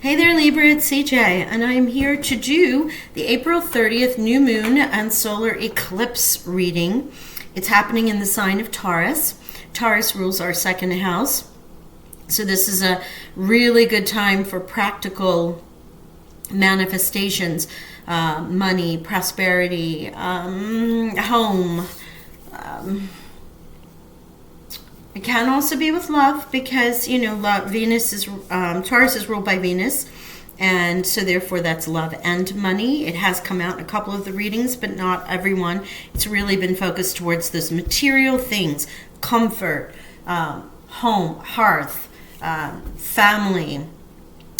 Hey there, Libra, it's CJ, and I'm here to do the April 30th new moon and solar eclipse reading. It's happening in the sign of Taurus. Taurus rules our second house. So this is a really good time for practical manifestations, money, prosperity, home. It can also be with love because, Venus is, Taurus is ruled by Venus, and so therefore that's love and money. It has come out in a couple of the readings, but not everyone. It's really been focused towards those material things, comfort, home, hearth, family.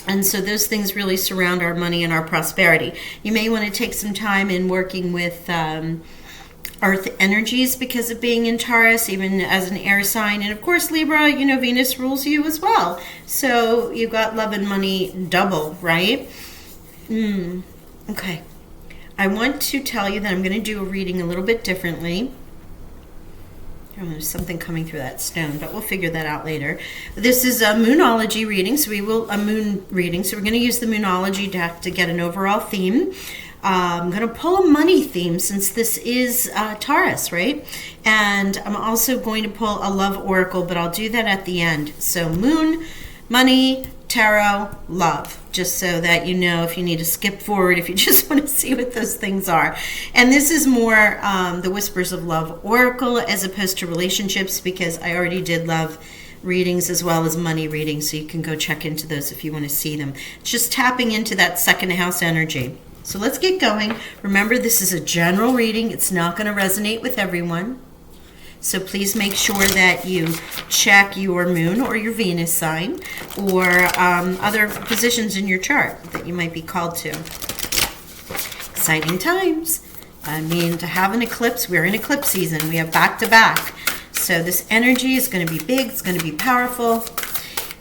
And so those things really surround our money and our prosperity. You may want to take some time in working with earth energies because of being in Taurus, even as an air sign. And of course, Libra, Venus rules you as well. So you've got love and money double, right? Okay. I want to tell you that I'm going to do a reading a little bit differently. There's something coming through that stone, but we'll figure that out later. This is a moonology reading, so a moon reading. So we're going to use the moonology deck to get an overall theme. I'm going to pull a money theme since this is Taurus, right? And I'm also going to pull a love oracle, but I'll do that at the end. So moon, money, tarot, love, just so that you know if you need to skip forward, if you just want to see what those things are. And this is more the Whispers of Love oracle as opposed to relationships, because I already did love readings as well as money readings, so you can go check into those if you want to see them. It's just tapping into that second house energy. So let's get going. Remember, this is a general reading. It's not going to resonate with everyone. So please make sure that you check your moon or your Venus sign or other positions in your chart that you might be called to. Exciting times. To have an eclipse, we're in eclipse season. We have back-to-back. So this energy is going to be big. It's going to be powerful.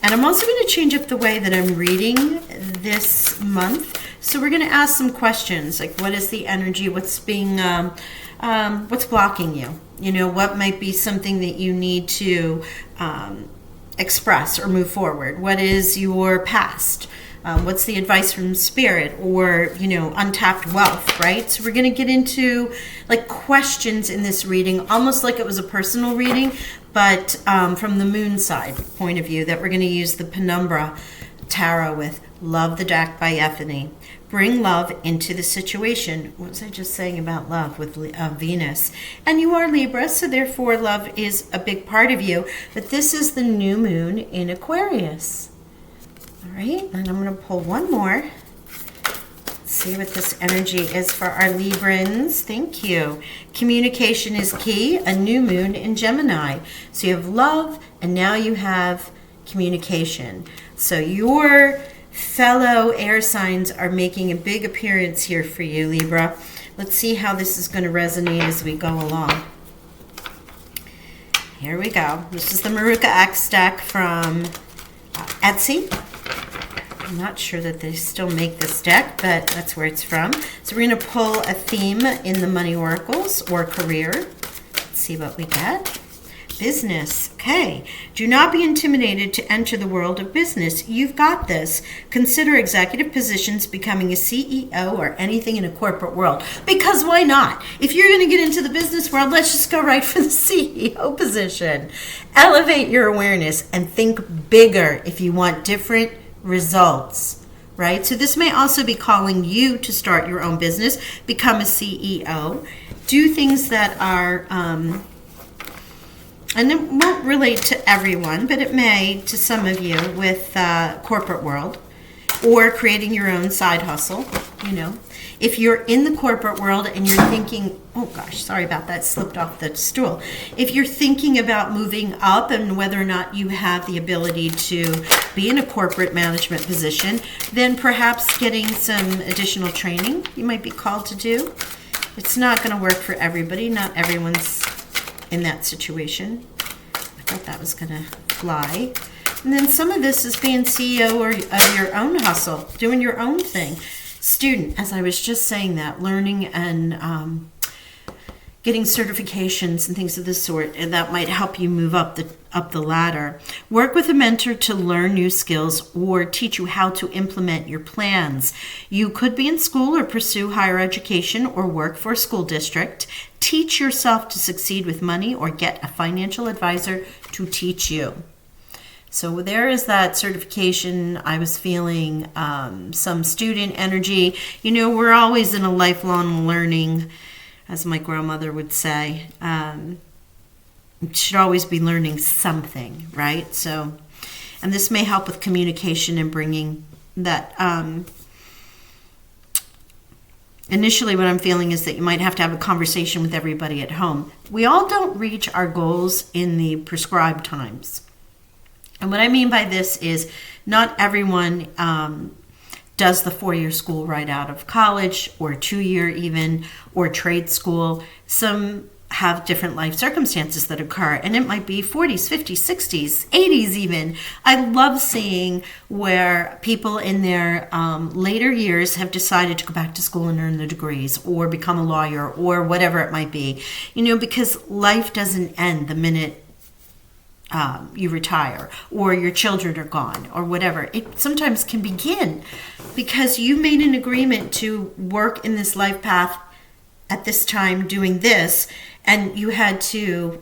And I'm also going to change up the way that I'm reading this month. So we're going to ask some questions, like what is the energy, what's being, what's blocking you? What might be something that you need to express or move forward? What is your past? What's the advice from spirit or, untapped wealth, right? So we're going to get into like questions in this reading, almost like it was a personal reading, but from the moon side point of view, that we're going to use the Penumbra Tarot with Love the Deck by Ethany. Bring love into the situation. What was I just saying about love with Venus? And you are Libra, so therefore love is a big part of you. But this is the new moon in Aquarius. All right, and I'm going to pull one more. Let's see what this energy is for our Librans. Thank you. Communication is key. A new moon in Gemini. So you have love, and now you have communication. So your fellow air signs are making a big appearance here for you, Libra. Let's see how this is going to resonate as we go along. Here we go. This is the Maruka X deck from Etsy. I'm not sure that they still make this deck, but that's where it's from. So we're going to pull a theme in the money oracles or career. Let's see what we get. Business. Okay. Do not be intimidated to enter the world of business. You've got this. Consider executive positions, becoming a CEO, or anything in a corporate world. Because why not? If you're going to get into the business world, let's just go right for the CEO position. Elevate your awareness and think bigger if you want different results. Right? So this may also be calling you to start your own business, become a CEO, do things that are and it won't relate to everyone, but it may to some of you with corporate world or creating your own side hustle. If you're in the corporate world and you're thinking, oh gosh, sorry about that, slipped off the stool. If you're thinking about moving up and whether or not you have the ability to be in a corporate management position, then perhaps getting some additional training you might be called to do. It's not going to work for everybody. Not everyone's in that situation. I thought that was going to fly. And then some of this is being CEO of your own hustle, doing your own thing. Student, as I was just saying that, learning and getting certifications and things of this sort, and that might help you move up the up the ladder. Work with a mentor to learn new skills or teach you how to implement your plans. You could be in school or pursue higher education or work for a school district. Teach yourself to succeed with money or get a financial advisor to teach you. So there is that certification. I was feeling some student energy. You know, we're always in a lifelong learning, as my grandmother would say. You should always be learning something, right? So, and this may help with communication and bringing that. Initially, what I'm feeling is that you might have to have a conversation with everybody at home. We all don't reach our goals in the prescribed times. And what I mean by this is not everyone does the 4-year school right out of college, or 2-year even, or trade school. Some have different life circumstances that occur, and it might be 40s, 50s, 60s, 80s even. I love seeing where people in their later years have decided to go back to school and earn their degrees or become a lawyer or whatever it might be, you know, because life doesn't end the minute you retire or your children are gone or whatever. It sometimes can begin because you made an agreement to work in this life path at this time doing this, and you had to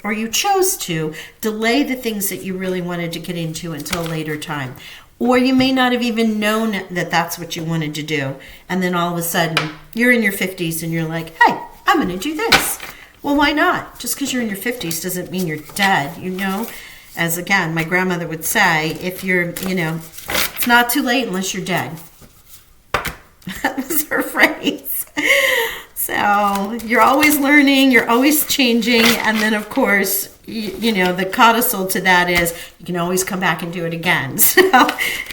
or you chose to delay the things that you really wanted to get into until a later time. Or you may not have even known that that's what you wanted to do, and then all of a sudden you're in your 50s and you're like, hey, I'm going to do this. Well, why not? Just because you're in your 50s doesn't mean you're dead, you know? As again, my grandmother would say, if you're, you know, it's not too late unless you're dead. That was her phrase. So you're always learning, you're always changing, and then of course, you know, the codicil to that is you can always come back and do it again. So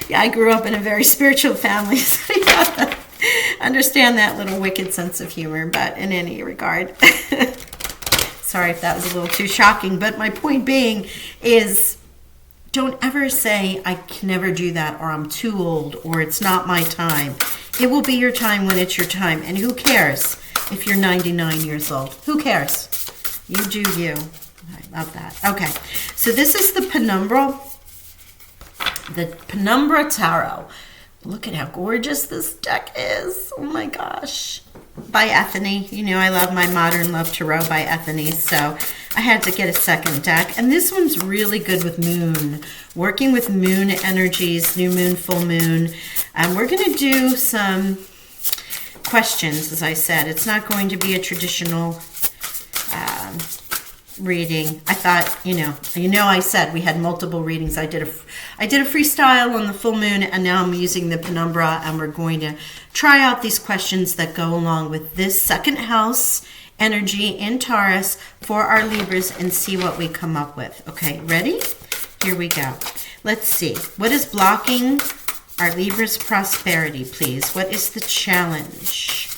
yeah, I grew up in a very spiritual family, so you have to understand that little wicked sense of humor, but in any regard. Sorry if that was a little too shocking, but my point being is don't ever say, I can never do that, or I'm too old, or it's not my time. It will be your time when it's your time, and who cares if you're 99 years old? Who cares? You do you. I love that. Okay, so this is the Penumbra Tarot. Look at how gorgeous this deck is. Oh my gosh. By Ethany. You know, I love my Modern Love Tarot by Ethany, so I had to get a second deck. And this one's really good with moon. Working with moon energies, new moon, full moon. And we're going to do some questions, as I said. It's not going to be a traditional reading. I thought, you know, I said we had multiple readings. I did a freestyle on the full moon, and now I'm using the Penumbra, and we're going to try out these questions that go along with this second house energy in Taurus for our Libras and see what we come up with. Okay, ready? Here we go. Let's see. What is blocking our Libra's prosperity, please? What is the challenge?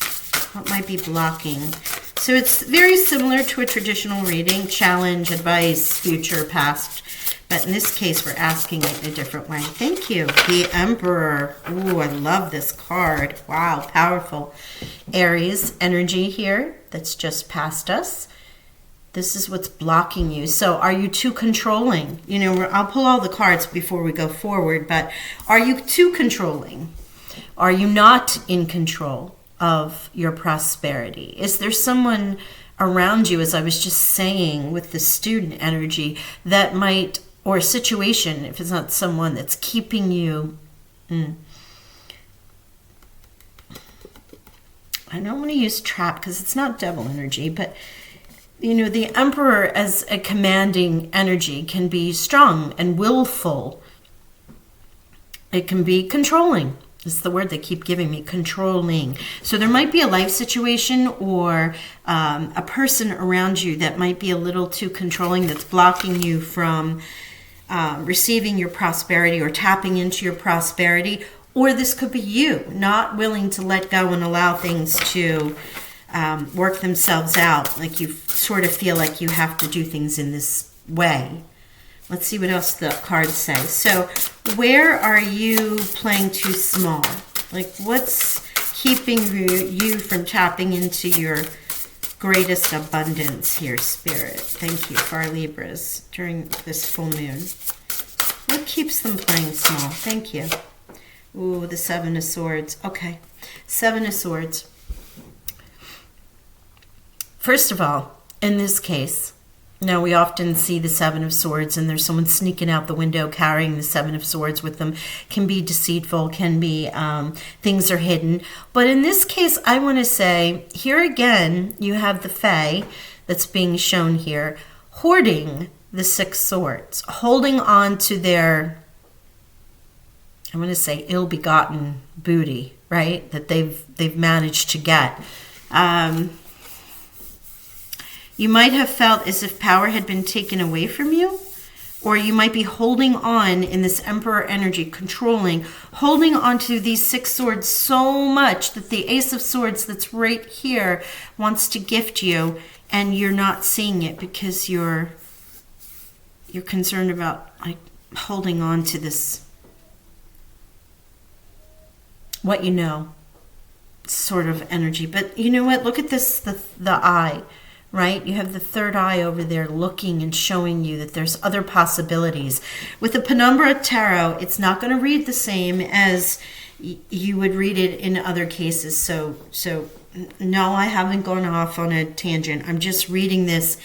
What might be blocking? So it's very similar to a traditional reading, challenge, advice, future, past. But in this case, we're asking it in a different way. Thank you. The Emperor. Ooh, I love this card. Wow, powerful. Aries energy here that's just past us. This is what's blocking you. So are you too controlling? You know, I'll pull all the cards before we go forward, but are you too controlling? Are you not in control of your prosperity? Is there someone around you, as I was just saying with the student energy, that might, or a situation, if it's not someone that's keeping you, I don't want to use trap because it's not devil energy, but you know, the Emperor as a commanding energy can be strong and willful. It can be controlling. It's the word they keep giving me, controlling. So there might be a life situation or a person around you that might be a little too controlling, that's blocking you from receiving your prosperity or tapping into your prosperity. Or this could be you not willing to let go and allow things to work themselves out. Like you sort of feel like you have to do things in this way. Let's see what else the cards say. So where are you playing too small? Like what's keeping you from tapping into your greatest abundance here, Spirit. Thank you for our Libras during this full moon. What keeps them playing small? Thank you. Ooh, the Seven of Swords. Okay, Seven of Swords. First of all, in this case, now we often see the Seven of Swords and there's someone sneaking out the window carrying the Seven of Swords with them. Can be deceitful, can be things are hidden. But in this case, I want to say, here again, you have the Fae that's being shown here, hoarding the Six Swords, holding on to their, I want to say, ill-begotten booty, right? That they've managed to get. You might have felt as if power had been taken away from you, or you might be holding on in this Emperor energy, controlling, holding on to these Six Swords so much that the Ace of Swords that's right here wants to gift you, and you're not seeing it because you're concerned about like holding on to this, what you know, sort of energy. But you know what? Look at this, the eye. Right? You have the third eye over there looking and showing you that there's other possibilities. With the Penumbra Tarot, it's not going to read the same as you would read it in other cases. So no, I haven't gone off on a tangent. I'm just reading this.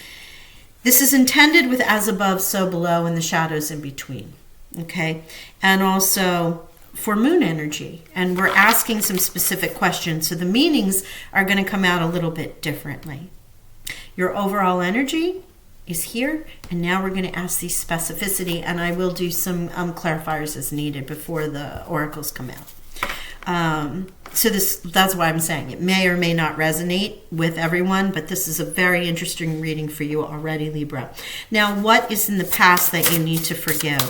This is intended with as above, so below, and the shadows in between. Okay? And also for moon energy. And we're asking some specific questions. So the meanings are going to come out a little bit differently. Your overall energy is here, and now we're going to ask these specificity, and I will do some clarifiers as needed before the oracles come out. So that's why I'm saying it may or may not resonate with everyone, but this is a very interesting reading for you already, Libra. Now, what is in the past that you need to forgive?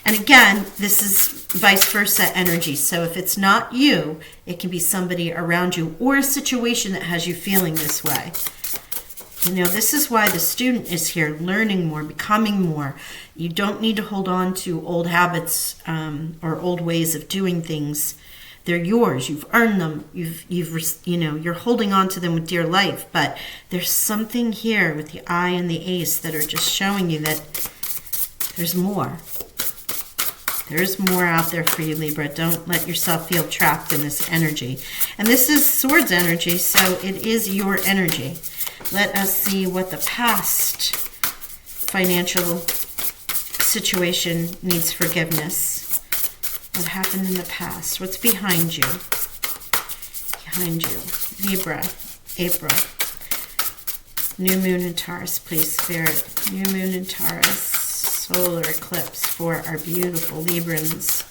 And again, this is vice versa energy. So if it's not you, it can be somebody around you or a situation that has you feeling this way. You know, this is why the student is here, learning more, becoming more. You don't need to hold on to old habits or old ways of doing things. They're yours. You've earned them. You're holding on to them with dear life. But there's something here with the eye and the ace that are just showing you that there's more. There's more out there for you, Libra. Don't let yourself feel trapped in this energy. And this is Swords energy, so it is your energy. Let us see what the past financial situation needs forgiveness. What happened in the past? What's behind you? Behind you. Libra, April. New moon in Taurus, please, Spirit. New moon in Taurus. Solar eclipse for our beautiful Librans.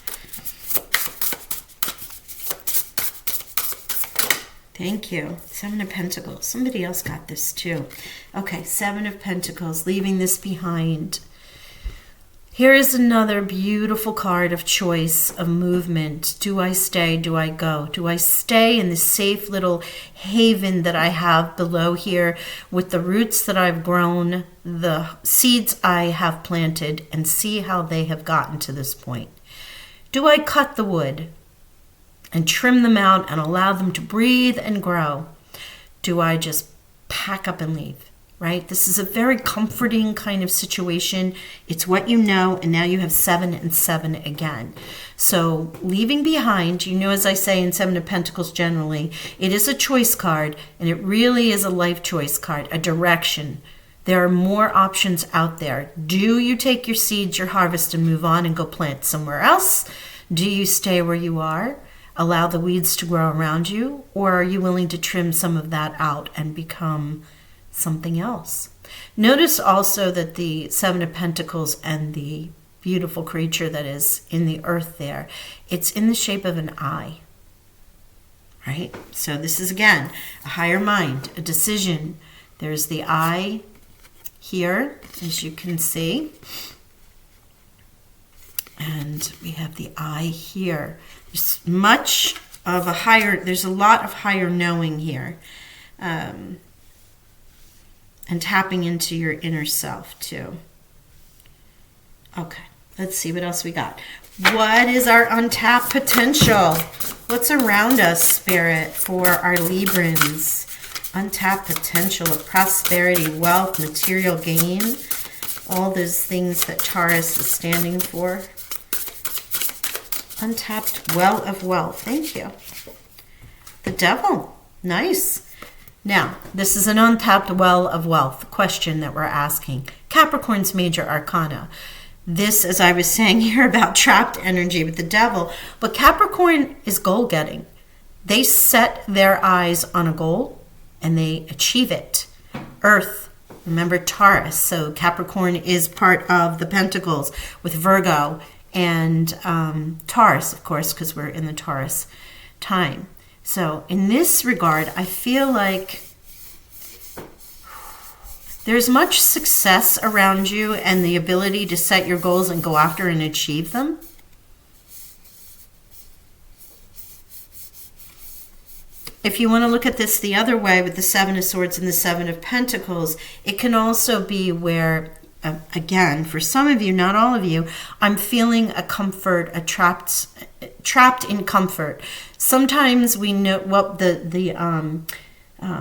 Thank you. Seven of Pentacles. Somebody else got this too. Okay, Seven of Pentacles, leaving this behind. Here is another beautiful card of choice, of movement. Do I stay? Do I go? Do I stay in the safe little haven that I have below here with the roots that I've grown, the seeds I have planted, and see how they have gotten to this point? Do I cut the wood and trim them out and allow them to breathe and grow? Do I just pack up and leave? Right? This is a very comforting kind of situation. It's what you know, and now you have 7 and 7 again. So leaving behind, you know, as I say in Seven of Pentacles generally, it is a choice card, and it really is a life choice card, a direction. There are more options out there. Do you take your seeds, your harvest, and move on and go plant somewhere else? Do you stay where you are? Allow the weeds to grow around you? Or are you willing to trim some of that out and become something else? Notice also that the Seven of Pentacles and the beautiful creature that is in the earth there, it's in the shape of an eye, right? So this is, again, a higher mind, a decision. There's the eye here, as you can see. And we have the eye here. There's there's a lot of higher knowing here. And tapping into your inner self too. Okay, let's see what else we got. What is our untapped potential? What's around us, Spirit, for our Librans? untapped potential of prosperity, wealth, material gain, all those things that Taurus is standing for. Untapped well of wealth. Thank you. The Devil. Nice. Now, this is an untapped well of wealth question that we're asking. Capricorn's major arcana. This, as I was saying here about trapped energy with the Devil, but Capricorn is goal-getting. They set their eyes on a goal and they achieve it. Earth, remember Taurus, so Capricorn is part of the Pentacles with Virgo and Taurus, of course, because we're in the Taurus time. So in this regard, I feel like there's much success around you and the ability to set your goals and go after and achieve them. If you want to look at this the other way with the Seven of Swords and the Seven of Pentacles, it can also be where, again, for some of you, not all of you, I'm feeling a comfort, trapped in comfort. Sometimes we know what the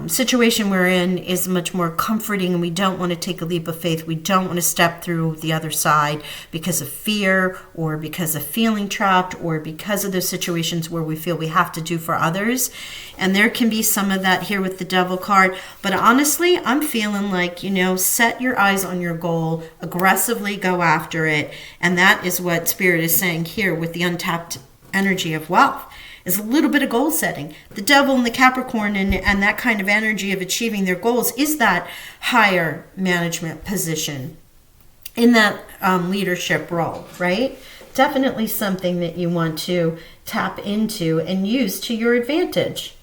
situation we're in is much more comforting and we don't want to take a leap of faith. We don't want to step through the other side because of fear or because of feeling trapped or because of those situations where we feel we have to do for others. And there can be some of that here with the Devil card. But honestly, I'm feeling like, set your eyes on your goal, aggressively go after it. And that is what Spirit is saying here with the untapped energy of wealth. Is a little bit of goal setting. The Devil and the Capricorn and that kind of energy of achieving their goals is that higher management position in that leadership role, right? Definitely something that you want to tap into and use to your advantage.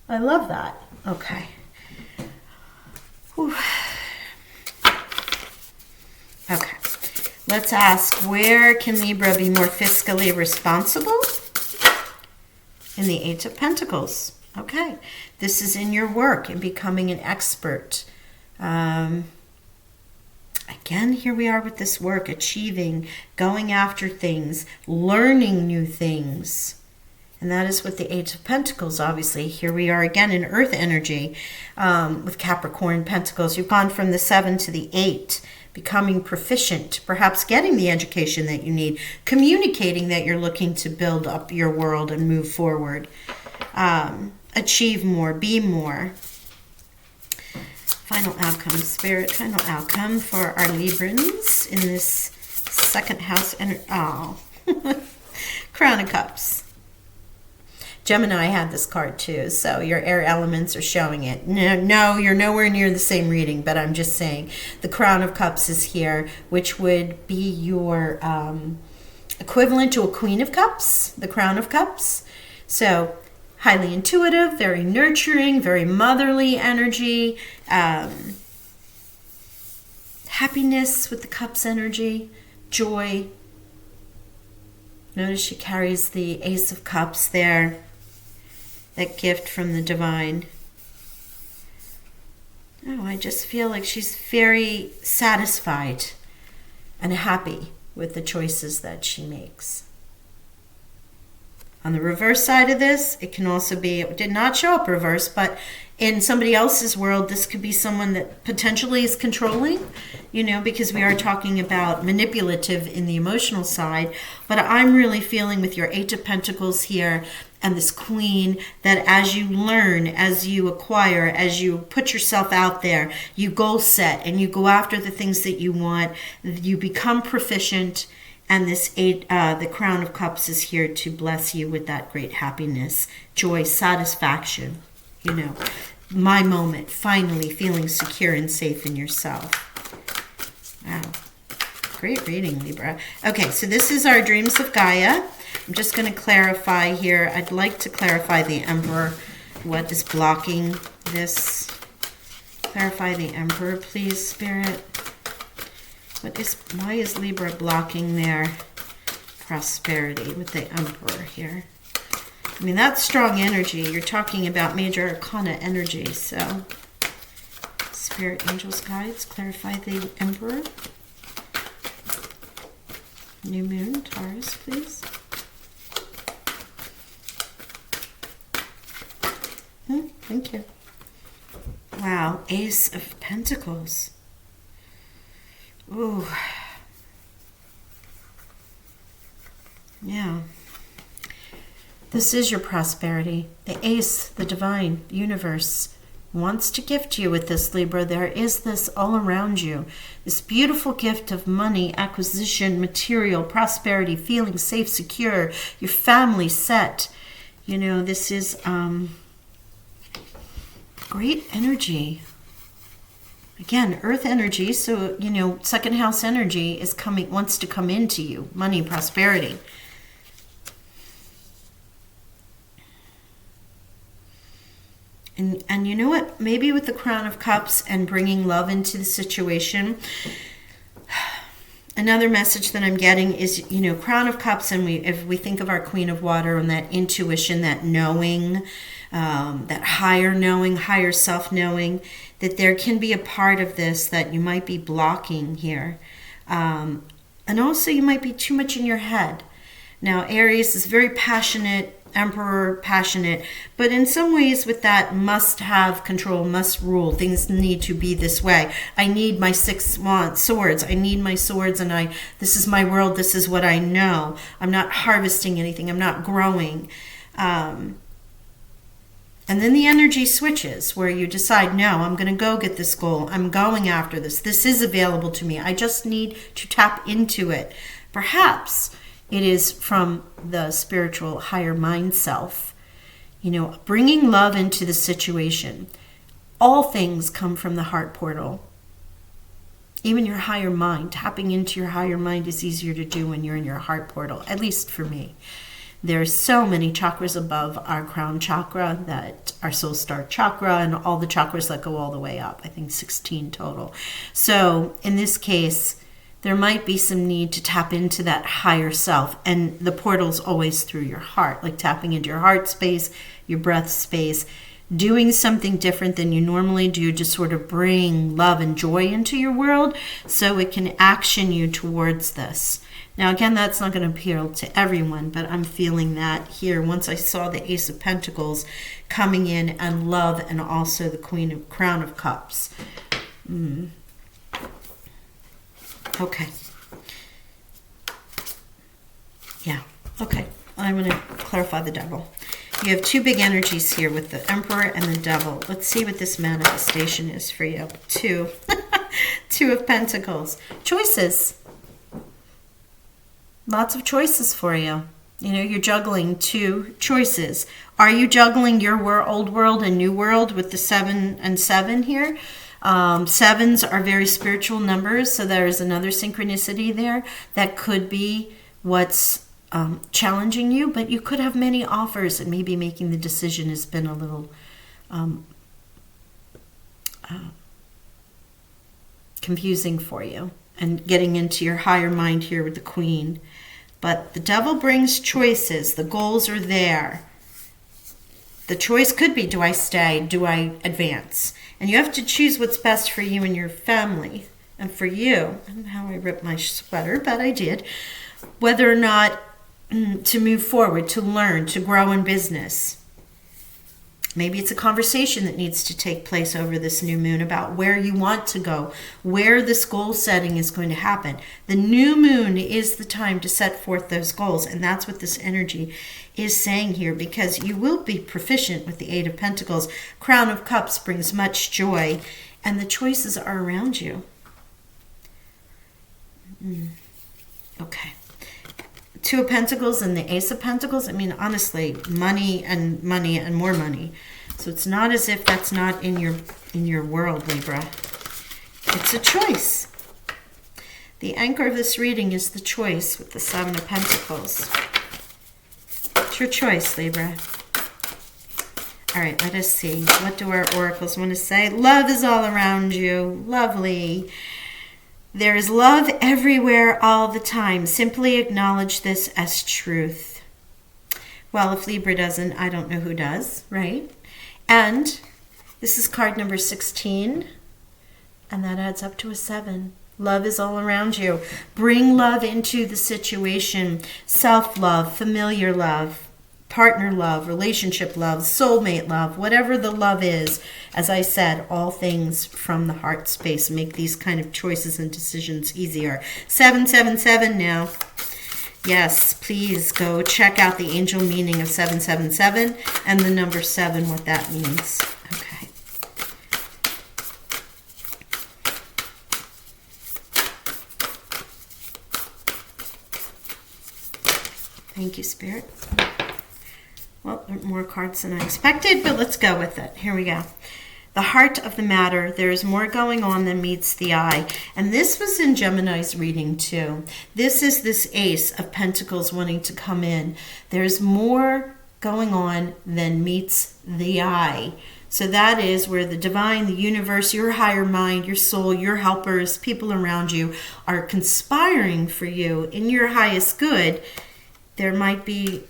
I love that. Okay. Whew. Okay. Let's ask, where can Libra be more fiscally responsible? In the Eight of Pentacles. Okay. This is in your work and becoming an expert. Again, here we are with this work, achieving, going after things, learning new things. And that is with the Eight of Pentacles, obviously. Here we are again in Earth energy with Capricorn Pentacles. You've gone from the 7 to the 8. Becoming proficient, perhaps getting the education that you need, communicating that you're looking to build up your world and move forward, achieve more, be more. Final outcome, Spirit, final outcome for our Librans in this second house. Crown of Cups. Gemini had this card too, so your air elements are showing it. No, you're nowhere near the same reading, but I'm just saying the Crown of Cups is here, which would be your equivalent to a Queen of Cups, the Crown of Cups. So highly intuitive, very nurturing, very motherly energy, happiness with the Cups energy, joy. Notice she carries the Ace of Cups there. That gift from the divine. Oh, I just feel like she's very satisfied and happy with the choices that she makes. On the reverse side of this, it can also be, it did not show up reverse, but in somebody else's world, this could be someone that potentially is controlling, because we are talking about manipulative in the emotional side. But I'm really feeling with your Eight of Pentacles here and this Queen that as you learn, as you acquire, as you put yourself out there, you goal set and you go after the things that you want, you become proficient. And this the Crown of Cups is here to bless you with that great happiness, joy, satisfaction. My moment, finally feeling secure and safe in yourself. Wow. Great reading, Libra. Okay, so this is our Dreams of Gaia. I'm just going to clarify here. I'd like to clarify the Emperor. What is blocking this? Clarify the Emperor, please, Spirit. Why is Libra blocking their prosperity with the Emperor here? I mean, that's strong energy. You're talking about major arcana energy. So, Spirit, angels, guides, clarify the Emperor. New Moon, Taurus, please. Thank you. Ace of Pentacles. Ooh. Yeah. This is your prosperity. The Ace, the divine, the universe, wants to gift you with this, Libra. There is this all around you. This beautiful gift of money, acquisition, material, prosperity, feeling safe, secure, your family set. You know, this is great energy. Again, earth energy, so, you know, second house energy is coming, wants to come into you. Money, prosperity. And you know what? Maybe with the Crown of Cups and bringing love into the situation, another message that I'm getting is, you know, Crown of Cups, and if we think of our Queen of Water and that intuition, that knowing, that higher knowing, higher self-knowing, that there can be a part of this that you might be blocking here. And also you might be too much in your head. Now, Aries is very passionate, Emperor, passionate, but in some ways with that must have control, must rule. Things need to be this way. I need my 6 swords. I need my swords, and this is my world. This is what I know. I'm not harvesting anything. I'm not growing. And then the energy switches where you decide, no, I'm going to go get this goal. I'm going after this. This is available to me. I just need to tap into it. Perhaps it is from the spiritual higher mind self, you know, bringing love into the situation. All things come from the heart portal. Even your higher mind, tapping into your higher mind is easier to do when you're in your heart portal, at least for me. There's so many chakras above our crown chakra, that our soul star chakra, and all the chakras that go all the way up. I think 16 total. So in this case, there might be some need to tap into that higher self. And the portal's always through your heart, like tapping into your heart space, your breath space, doing something different than you normally do to sort of bring love and joy into your world so it can action you towards this. Now, again, that's not going to appeal to everyone, but I'm feeling that here once I saw the Ace of Pentacles coming in, and love, and also the Crown of Cups. Okay. Yeah. Okay. I'm going to clarify the Devil. You have two big energies here with the Emperor and the Devil. Let's see what this manifestation is for you. Two of Pentacles. Choices. Lots of choices for you. You know, you're juggling two choices. Are you juggling your old world and new world with the 7 and 7 here? Sevens are very spiritual numbers, so there is another synchronicity there that could be what's challenging you, but you could have many offers, and maybe making the decision has been a little confusing for you, and getting into your higher mind here with the Queen. But the Devil brings choices. The goals are there. The choice could be, do I stay? Do I advance? And you have to choose what's best for you and your family. And for you, I don't know how I ripped my sweater, but I did. Whether or not to move forward, to learn, to grow in business. Maybe it's a conversation that needs to take place over this new moon about where you want to go, where this goal setting is going to happen. The new moon is the time to set forth those goals, and that's what this energy is saying here, because you will be proficient with the Eight of Pentacles. Crown of Cups brings much joy, and the choices are around you. Okay. Two of Pentacles and the Ace of Pentacles. I mean, honestly, money and more money. So it's not as if that's not in your world, Libra. It's a choice. The anchor of this reading is the choice with the Seven of Pentacles. It's your choice, Libra. All right, let us see. What do our oracles want to say? Love is all around you. Lovely. There is love everywhere all the time. Simply acknowledge this as truth. Well, if Libra doesn't, I don't know who does, right? And this is card number 16, and that adds up to a 7. Love is all around you. Bring love into the situation. Self-love, familiar love, partner love, relationship love, soulmate love, whatever the love is. As I said, all things from the heart space make these kind of choices and decisions easier. 777 now. Yes, please go check out the angel meaning of 777 and the number 7, what that means. Okay. Thank you, Spirit. Well, more cards than I expected, but let's go with it. Here we go. The heart of the matter. There is more going on than meets the eye. And this was in Gemini's reading too. This is this Ace of Pentacles wanting to come in. There's more going on than meets the eye. So that is where the divine, the universe, your higher mind, your soul, your helpers, people around you are conspiring for you in your highest good. There might be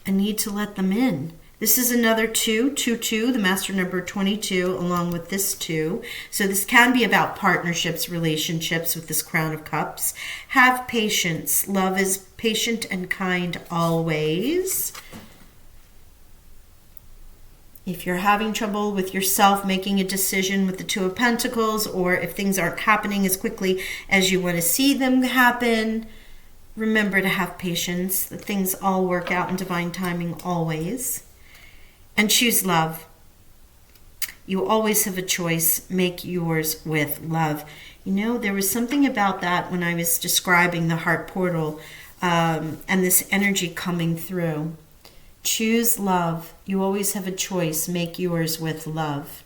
a need to let them in. This is another 2, the master number 22, along with this 2. So this can be about partnerships, relationships with this Crown of Cups. Have patience. Love is patient and kind always. If you're having trouble with yourself making a decision with the 2 of Pentacles, or if things aren't happening as quickly as you want to see them happen, remember to have patience. The things all work out in divine timing always. And choose love. You always have a choice. Make yours with love. You know, there was something about that when I was describing the heart portal and this energy coming through. Choose love. You always have a choice. Make yours with love.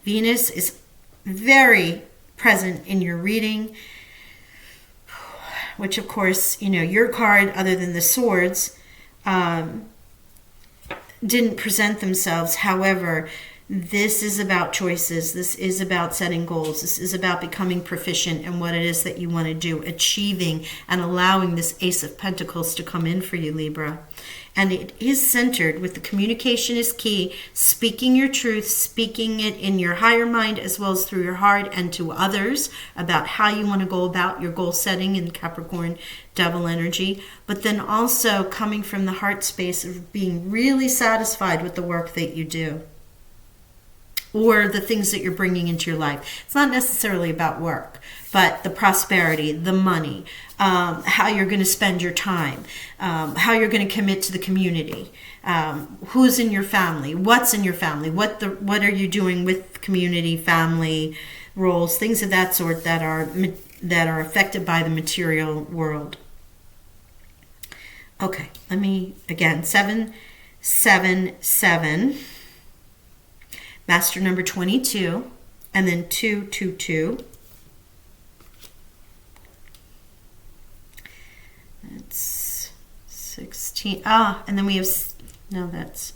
Venus is very present in your reading, which of course, you know, your card, other than the swords, didn't present themselves. However, this is about choices. This is about setting goals. This is about becoming proficient in what it is that you want to do, achieving and allowing this Ace of Pentacles to come in for you, Libra. And it is centered with the communication is key, speaking your truth, speaking it in your higher mind as well as through your heart and to others about how you want to go about your goal setting in Capricorn double energy, but then also coming from the heart space of being really satisfied with the work that you do or the things that you're bringing into your life. It's not necessarily about work, but the prosperity, the money, how you're going to spend your time, how you're going to commit to the community, who's in your family, what's in your family, what are you doing with community, family roles, things of that sort that are affected by the material world. Okay, let me again 777. Master number 22, and then 222. That's 16. And then we have, no, that's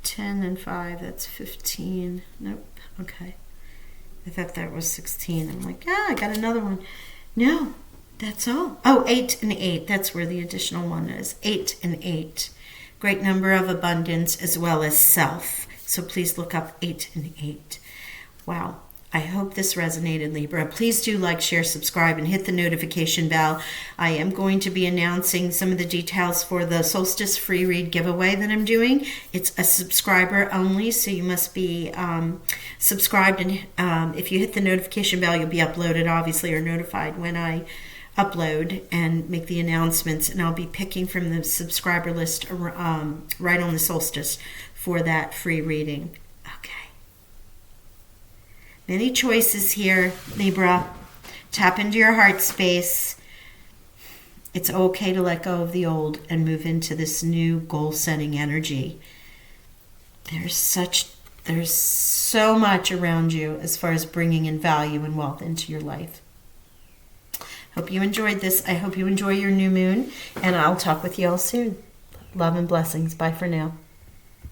10 and 5. That's 15. Nope. Okay. I thought that was 16. I'm like, I got another one. No, that's all. Oh, 8 and 8. That's where the additional one is. 8 and 8. Great number of abundance as well as self. So please look up 8 and 8. Wow. I hope this resonated, Libra. Please do like, share, subscribe, and hit the notification bell. I am going to be announcing some of the details for the Solstice Free Read giveaway that I'm doing. It's a subscriber only, so you must be subscribed. And if you hit the notification bell, you'll be uploaded, obviously, or notified when I upload and make the announcements. And I'll be picking from the subscriber list right on the solstice for that free reading. Okay. Many choices here, Libra. Tap into your heart space. It's okay to let go of the old and move into this new goal-setting energy. There's so much around you as far as bringing in value and wealth into your life. Hope you enjoyed this. I hope you enjoy your new moon, and I'll talk with you all soon. Love and blessings. Bye for now.